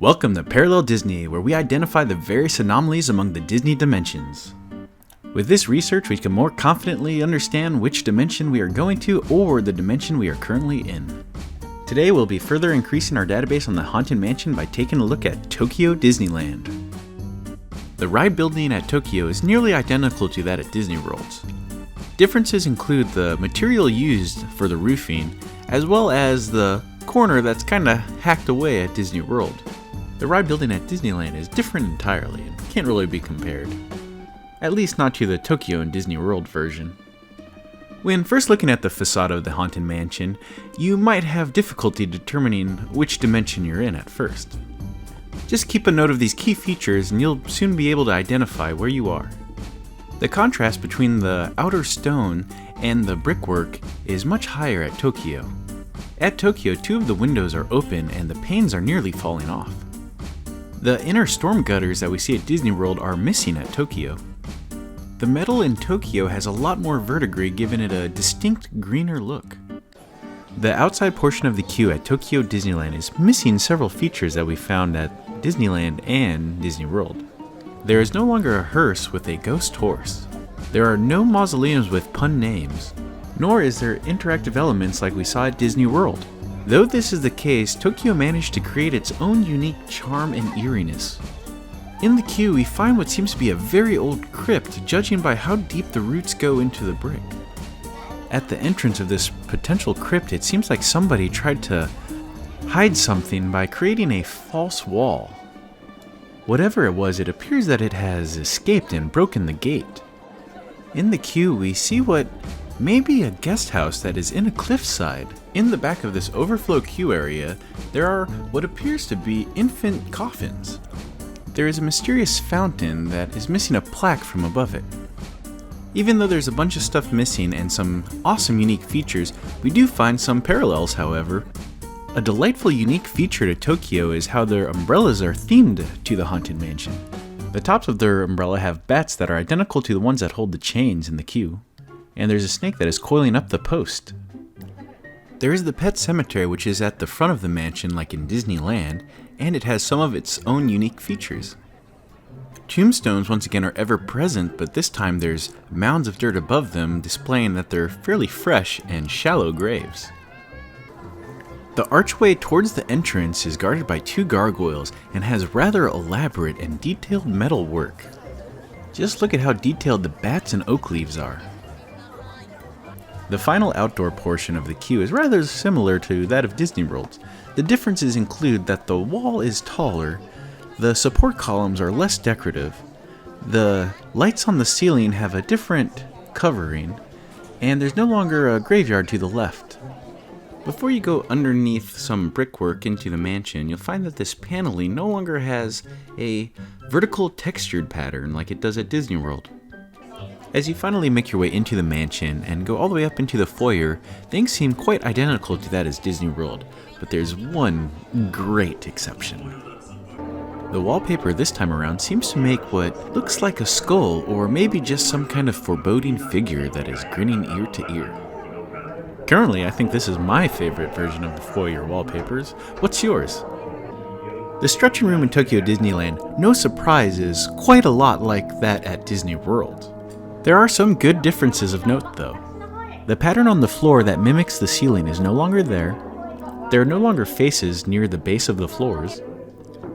Welcome to Parallel Disney, where we identify the various anomalies among the Disney dimensions. With this research, we can more confidently understand which dimension we are going to or the dimension we are currently in. Today, we'll be further increasing our database on the Haunted Mansion by taking a look at Tokyo Disneyland. The ride building at Tokyo is nearly identical to that at Disney World. Differences include the material used for the roofing, as well as the corner that's kinda hacked away at Disney World. The ride building at Disneyland is different entirely and can't really be compared. At least not to the Tokyo and Disney World version. When first looking at the facade of the Haunted Mansion, you might have difficulty determining which dimension you're in at first. Just keep a note of these key features and you'll soon be able to identify where you are. The contrast between the outer stone and the brickwork is much higher at Tokyo. At Tokyo, 2 of the windows are open and the panes are nearly falling off. The inner storm gutters that we see at Disney World are missing at Tokyo. The metal in Tokyo has a lot more verdigris, giving it a distinct greener look. The outside portion of the queue at Tokyo Disneyland is missing several features that we found at Disneyland and Disney World. There is no longer a hearse with a ghost horse. There are no mausoleums with pun names, nor is there interactive elements like we saw at Disney World. Though this is the case, Tokyo managed to create its own unique charm and eeriness. In the queue, we find what seems to be a very old crypt, judging by how deep the roots go into the brick. At the entrance of this potential crypt, it seems like somebody tried to hide something by creating a false wall. Whatever it was, it appears that it has escaped and broken the gate. In the queue, we see what may be a guest house that is in a cliffside. In the back of this overflow queue area, there are what appears to be infant coffins. There is a mysterious fountain that is missing a plaque from above it. Even though there's a bunch of stuff missing and some awesome unique features, we do find some parallels, however. A delightful unique feature to Tokyo is how their umbrellas are themed to the Haunted Mansion. The tops of their umbrella have bats that are identical to the ones that hold the chains in the queue, and there's a snake that is coiling up the post. There is the pet cemetery, which is at the front of the mansion like in Disneyland, and it has some of its own unique features. Tombstones once again are ever present, but this time there's mounds of dirt above them, displaying that they're fairly fresh and shallow graves. The archway towards the entrance is guarded by 2 gargoyles and has rather elaborate and detailed metal work. Just look at how detailed the bats and oak leaves are. The final outdoor portion of the queue is rather similar to that of Disney World. The differences include that the wall is taller, the support columns are less decorative, the lights on the ceiling have a different covering, and there's no longer a graveyard to the left. Before you go underneath some brickwork into the mansion, you'll find that this paneling no longer has a vertical textured pattern like it does at Disney World. As you finally make your way into the mansion and go all the way up into the foyer, things seem quite identical to that as Disney World, but there's one great exception. The wallpaper this time around seems to make what looks like a skull or maybe just some kind of foreboding figure that is grinning ear to ear. Currently, I think this is my favorite version of the foyer wallpapers. What's yours? The stretching room in Tokyo Disneyland, no surprise, is quite a lot like that at Disney World. There are some good differences of note though. The pattern on the floor that mimics the ceiling is no longer there. There are no longer faces near the base of the floors.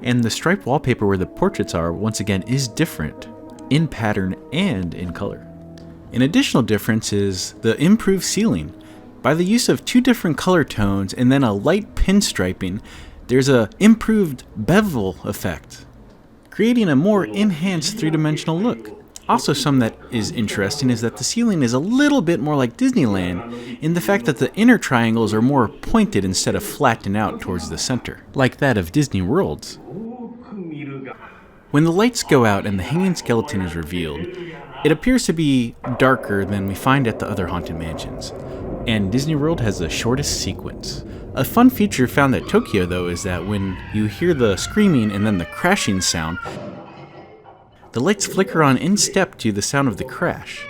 And the striped wallpaper where the portraits are once again is different in pattern and in color. An additional difference is the improved ceiling. By the use of 2 different color tones and then a light pinstriping, there's an improved bevel effect, creating a more enhanced 3-dimensional look. Also, something that is interesting is that the ceiling is a little bit more like Disneyland in the fact that the inner triangles are more pointed instead of flattened out towards the center, like that of Disney World's. When the lights go out and the hanging skeleton is revealed, it appears to be darker than we find at the other Haunted Mansions, and Disney World has the shortest sequence. A fun feature found at Tokyo, though, is that when you hear the screaming and then the crashing sound, the lights flicker on in step to the sound of the crash.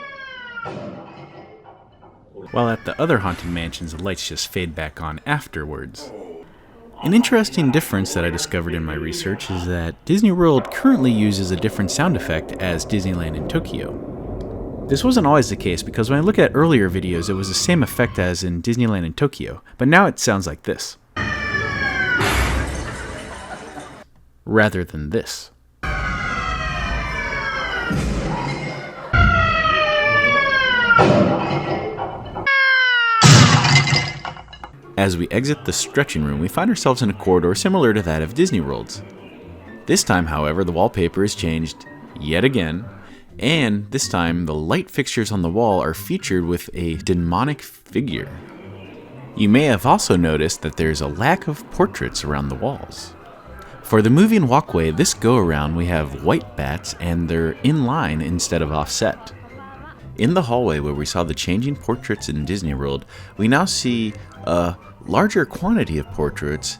While at the other Haunted Mansions, the lights just fade back on afterwards. An interesting difference that I discovered in my research is that Disney World currently uses a different sound effect as Disneyland in Tokyo. This wasn't always the case because when I look at earlier videos it was the same effect as in Disneyland in Tokyo, but now it sounds like this. Rather than this. As we exit the stretching room, we find ourselves in a corridor similar to that of Disney World's. This time, however, the wallpaper is changed yet again, and this time the light fixtures on the wall are featured with a demonic figure. You may have also noticed that there's a lack of portraits around the walls. For the moving walkway this go-around, we have white bats and they're in line instead of offset. In the hallway where we saw the changing portraits in Disney World, we now see a larger quantity of portraits,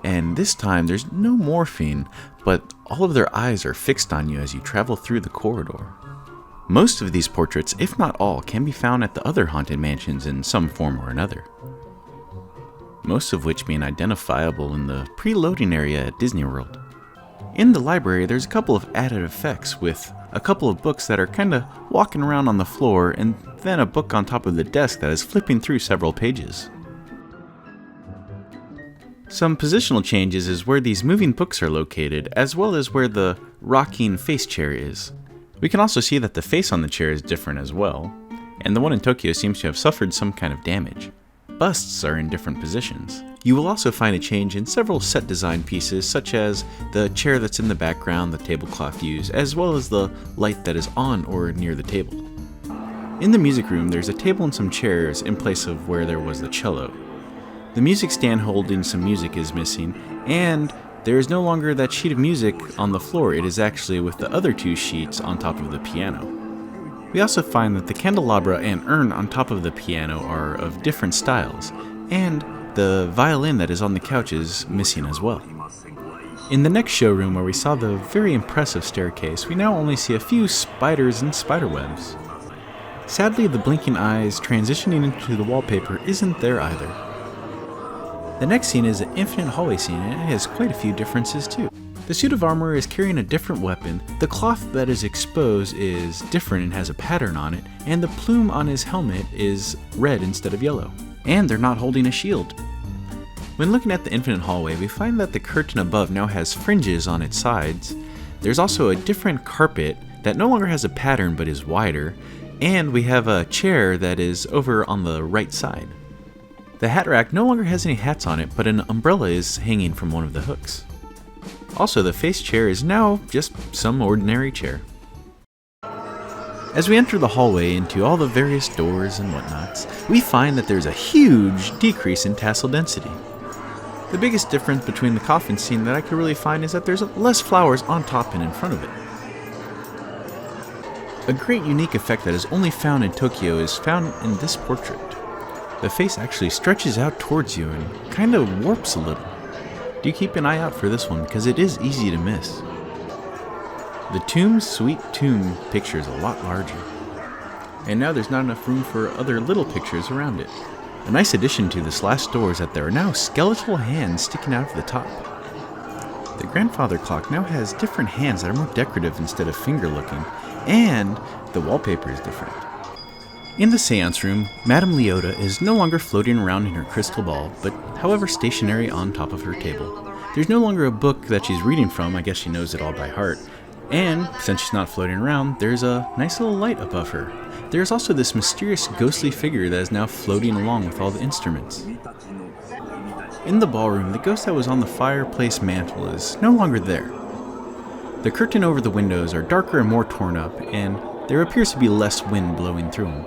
and this time there's no morphine, but all of their eyes are fixed on you as you travel through the corridor. Most of these portraits, if not all, can be found at the other haunted mansions in some form or another. Most of which being identifiable in the preloading area at Disney World. In the library, there's a couple of added effects with a couple of books that are kinda walking around on the floor, and then a book on top of the desk that is flipping through several pages. Some positional changes is where these moving books are located, as well as where the rocking face chair is. We can also see that the face on the chair is different as well, and the one in Tokyo seems to have suffered some kind of damage. Busts are in different positions. You will also find a change in several set design pieces, such as the chair that's in the background, the tablecloth used, as well as the light that is on or near the table. In the music room, there's a table and some chairs in place of where there was the cello. The music stand holding some music is missing, and there is no longer that sheet of music on the floor. It is actually with the other two sheets on top of the piano. We also find that the candelabra and urn on top of the piano are of different styles, and the violin that is on the couch is missing as well. In the next showroom where we saw the very impressive staircase, we now only see a few spiders and spiderwebs. Sadly, the blinking eyes transitioning into the wallpaper isn't there either. The next scene is an infinite hallway scene, and it has quite a few differences too. The suit of armor is carrying a different weapon, the cloth that is exposed is different and has a pattern on it, and the plume on his helmet is red instead of yellow. And they're not holding a shield. When looking at the infinite hallway, we find that the curtain above now has fringes on its sides. There's also a different carpet that no longer has a pattern but is wider, and we have a chair that is over on the right side. The hat rack no longer has any hats on it, but an umbrella is hanging from one of the hooks. Also, the face chair is now just some ordinary chair. As we enter the hallway into all the various doors and whatnots, we find that there's a huge decrease in tassel density. The biggest difference between the coffin scene that I could really find is that there's less flowers on top and in front of it. A great unique effect that is only found in Tokyo is found in this portrait. The face actually stretches out towards you and kind of warps a little. Do keep an eye out for this one because it is easy to miss. The Tomb Sweet Tomb picture is a lot larger. And now there's not enough room for other little pictures around it. A nice addition to this last door is that there are now skeletal hands sticking out of the top. The grandfather clock now has different hands that are more decorative instead of finger looking, and the wallpaper is different. In the seance room, Madame Leota is no longer floating around in her crystal ball, but however stationary on top of her table. There's no longer a book that she's reading from, I guess she knows it all by heart. And since she's not floating around, there's a nice little light above her. There's also this mysterious ghostly figure that is now floating along with all the instruments. In the ballroom, the ghost that was on the fireplace mantle is no longer there. The curtain over the windows are darker and more torn up, and there appears to be less wind blowing through them.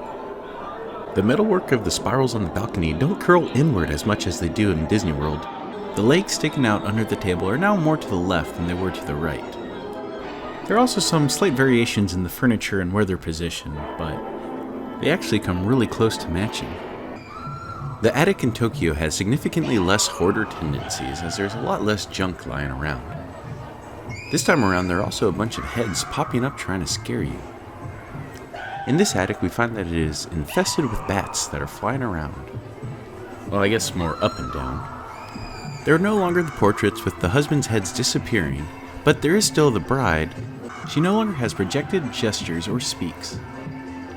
The metalwork of the spirals on the balcony don't curl inward as much as they do in Disney World. The legs sticking out under the table are now more to the left than they were to the right. There are also some slight variations in the furniture and where they're positioned, but they actually come really close to matching. The attic in Tokyo has significantly less hoarder tendencies as there's a lot less junk lying around. This time around there are also a bunch of heads popping up trying to scare you. In this attic we find that it is infested with bats that are flying around. Well, I guess more up and down. There are no longer the portraits with the husband's heads disappearing, but there is still the bride. She no longer has projected gestures or speaks.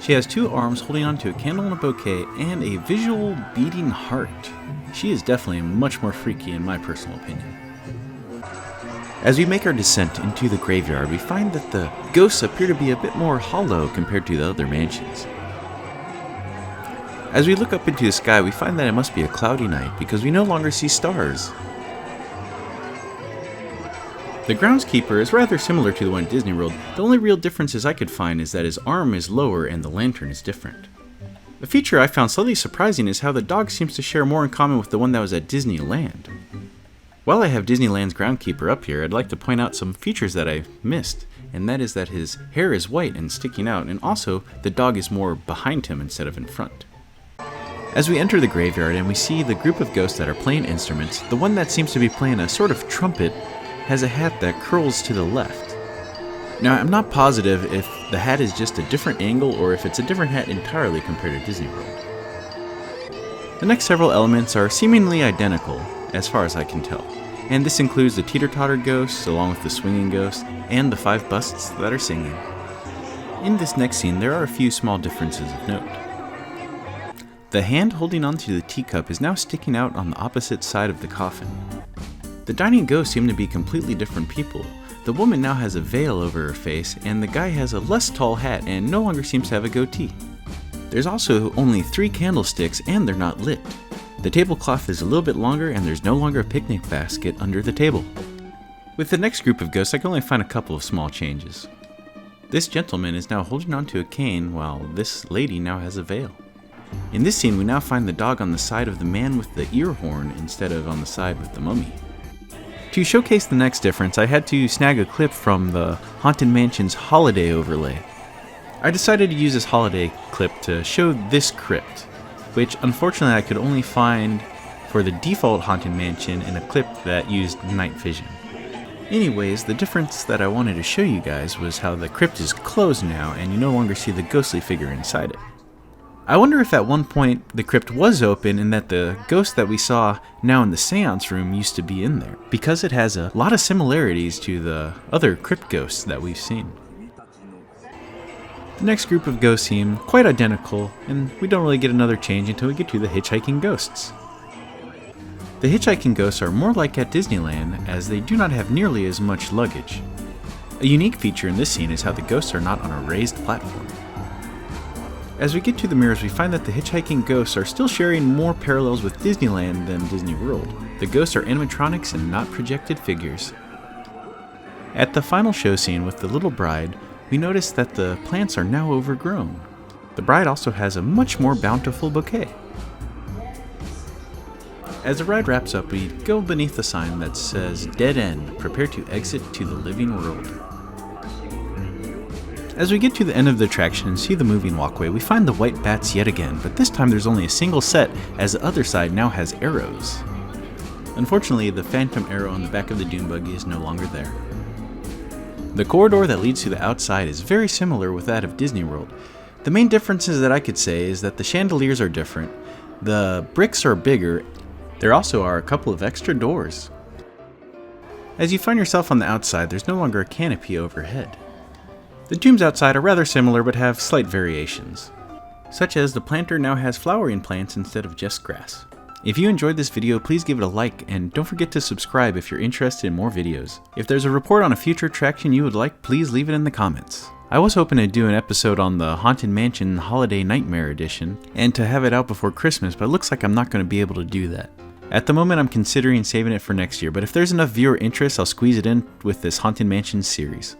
She has two arms holding onto a candle and a bouquet and a visual beating heart. She is definitely much more freaky in my personal opinion. As we make our descent into the graveyard, we find that the ghosts appear to be a bit more hollow compared to the other mansions. As we look up into the sky, we find that it must be a cloudy night because we no longer see stars. The Groundskeeper is rather similar to the one at Disney World. The only real differences I could find is that his arm is lower and the lantern is different. A feature I found slightly surprising is how the dog seems to share more in common with the one that was at Disneyland. While I have Disneyland's Groundskeeper up here, I'd like to point out some features that I missed, and that is that his hair is white and sticking out, and also the dog is more behind him instead of in front. As we enter the graveyard and we see the group of ghosts that are playing instruments, the one that seems to be playing a sort of trumpet has a hat that curls to the left. Now, I'm not positive if the hat is just a different angle or if it's a different hat entirely compared to Disney World. The next several elements are seemingly identical, as far as I can tell, and this includes the teeter-totter ghosts along with the swinging ghosts and the 5 busts that are singing. In this next scene, there are a few small differences of note. The hand holding onto the teacup is now sticking out on the opposite side of the coffin. The dining ghosts seem to be completely different people. The woman now has a veil over her face, and the guy has a less tall hat and no longer seems to have a goatee. There's also only 3 candlesticks and they're not lit. The tablecloth is a little bit longer and there's no longer a picnic basket under the table. With the next group of ghosts, I can only find a couple of small changes. This gentleman is now holding onto a cane while this lady now has a veil. In this scene, we now find the dog on the side of the man with the ear horn instead of on the side with the mummy. To showcase the next difference, I had to snag a clip from the Haunted Mansion's holiday overlay. I decided to use this holiday clip to show this crypt, which unfortunately I could only find for the default Haunted Mansion in a clip that used night vision. Anyways, the difference that I wanted to show you guys was how the crypt is closed now and you no longer see the ghostly figure inside it. I wonder if at one point the crypt was open and that the ghost that we saw now in the seance room used to be in there, because it has a lot of similarities to the other crypt ghosts that we've seen. The next group of ghosts seem quite identical, and we don't really get another change until we get to the Hitchhiking Ghosts. The Hitchhiking Ghosts are more like at Disneyland, as they do not have nearly as much luggage. A unique feature in this scene is how the ghosts are not on a raised platform. As we get to the mirrors, we find that the Hitchhiking Ghosts are still sharing more parallels with Disneyland than Disney World. The ghosts are animatronics and not projected figures. At the final show scene with the little bride, we notice that the plants are now overgrown. The bride also has a much more bountiful bouquet. As the ride wraps up, we go beneath the sign that says, "Dead End, prepare to exit to the living world." As we get to the end of the attraction and see the moving walkway, we find the white bats yet again, but this time there's only a single set, as the other side now has arrows. Unfortunately, the phantom arrow on the back of the dune buggy is no longer there. The corridor that leads to the outside is very similar with that of Disney World. The main differences that I could say is that the chandeliers are different, the bricks are bigger, there also are a couple of extra doors. As you find yourself on the outside, there's no longer a canopy overhead. The tombs outside are rather similar but have slight variations, such as the planter now has flowering plants instead of just grass. If you enjoyed this video, please give it a like and don't forget to subscribe if you're interested in more videos. If there's a report on a future attraction you would like, please leave it in the comments. I was hoping to do an episode on the Haunted Mansion Holiday Nightmare Edition and to have it out before Christmas, but it looks like I'm not going to be able to do that. At the moment I'm considering saving it for next year, but if there's enough viewer interest, I'll squeeze it in with this Haunted Mansion series.